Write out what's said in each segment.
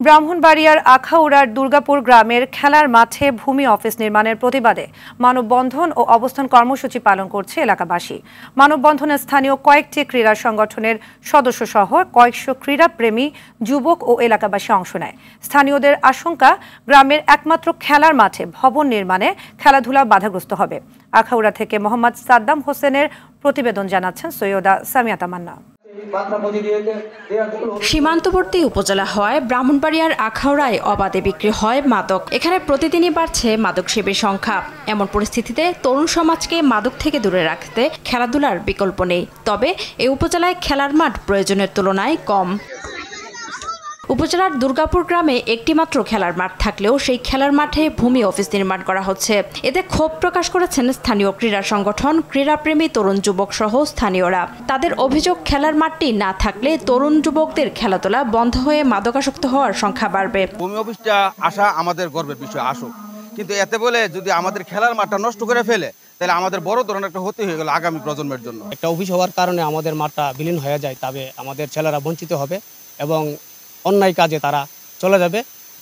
ব্রাহ্মণবাড়িয়ার আখাউড়ার দুর্গাপুর গ্রামের খেলার মাঠে ভূমি অফিস নির্মাণের প্রতিবাদে মানববন্ধন ও অবস্থান কর্মসূচি পালন করছে এলাকাবাসী। মানববন্ধনে স্থানীয় কয়েকটি ক্রীড়া সংগঠনের সদস্যসহ কয়েকশো ক্রীড়াপ্রেমী যুবক ও এলাকাবাসী অংশ নেয়। স্থানীয়দের আশঙ্কা, গ্রামের একমাত্র খেলার মাঠে ভবন নির্মাণে খেলাধুলা বাধাগ্রস্ত হবে। আখাউড়া থেকে মোহাম্মদ সাদ্দাম হোসেনের প্রতিবেদন জানাচ্ছেন সৈয়দা সামিয়া তামান্না। সীমান্তবর্তী উপজেলা হয় ব্রাহ্মণবাড়িয়ার আখাউড়ায় অবাধে বিক্রি হয় মাদক। এখানে প্রতিদিনই বাড়ছে মাদক সেবীর সংখ্যা। এমন পরিস্থিতিতে তরুণ সমাজকে মাদক থেকে দূরে রাখতে খেলাধুলার বিকল্প নেই। তবে এই উপজেলায় খেলার মাঠ প্রয়োজনের তুলনায় কম। উপজেলার দুর্গাপুর গ্রামে একটি মাত্র খেলার মাঠ থাকলেও সেই খেলার মাঠে ভূমি অফিস নির্মাণ করা হচ্ছে। এতে ক্ষোভ প্রকাশ করেছেন স্থানীয় ক্রীড়া সংগঠন, ক্রীড়াপ্রেমী তরুণ যুবক সহ স্থানীয়রা। তাদের অভিযোগ, খেলার মাঠটি না থাকলে তরুণ যুবকদের খেলাধুলা বন্ধ হয়ে মাদকাসক্ত হওয়ার সংখ্যা বাড়বে। ভূমি অফিসটা আসা আমাদের গর্বের বিষয়, আসুক, কিন্তু এতে বলে যদি আমাদের খেলার মাঠটা নষ্ট করে ফেলে তাহলে আমাদের বড় ধরনের একটা ক্ষতি হয়ে গেল আগামী প্রজন্মের জন্য। একটা অফিস হওয়ার কারণে আমাদের মাঠটা বিলীন হয়ে যায়, তবে আমাদের ছেলেরা বঞ্চিত হবে এবং অন্যায় কাজে তারা চলে যাবে,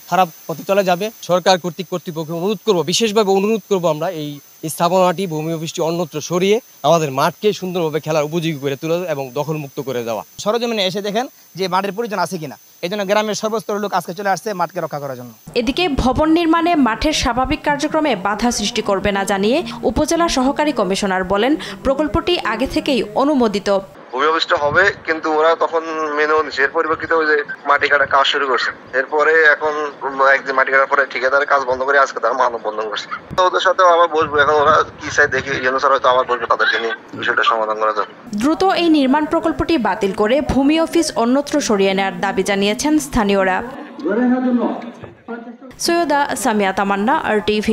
খারাপ পথে চলে যাবে। সরকার কর্তৃপক্ষকে অনুরোধ করব, বিশেষভাবে অনুরোধ করব আমরা এই স্থাপনাটি ভূমি অফিসটি অন্যত্র সরিয়ে আমাদের মাঠকে সুন্দরভাবে খেলার উপযোগী করে তোলা এবং দখলমুক্ত করে দেওয়া। সরজমিনে এসে দেখেন যে মাঠের প্রয়োজন আছে কিনা। এই জন্য গ্রামের সর্বস্তরের লোক আজকে চলে আসছে মাঠকে রক্ষা করার জন্য। এদিকে ভবন নির্মাণে মাঠের স্বাভাবিক কার্যক্রমে বাধা সৃষ্টি করবে না জানিয়ে উপজেলা সহকারী কমিশনার বলেন, প্রকল্পটি আগে থেকেই অনুমোদিত। ভূমি অফিসটা হবে, কিন্তু ওরা তখন মেনে নিচ্ছে। এর পরিপ্রেক্ষিতে ওই যে মাটি কাটার কাজ শুরু করছে। এরপরে এখন একদিন মাটি কাটার পরে ঠিকাদারের কাজ বন্ধ করে আজকে তারা মানববন্ধন করছে। তো ওদের সাথে আবার বসবো, এখন ওরা কি চাই দেখি। স্যার হয়তো আবার বসবে, তাদেরকে নিয়ে বিষয়টা সমাধান করা যাবে। দ্রুত এই নির্মাণ প্রকল্পটি বাতিল করে ভূমি অফিস অন্যত্র সরিয়ে নেওয়ার দাবি জানিয়েছেন স্থানীয়রা। সৈয়দা সামিয়া তামান্না, RTV।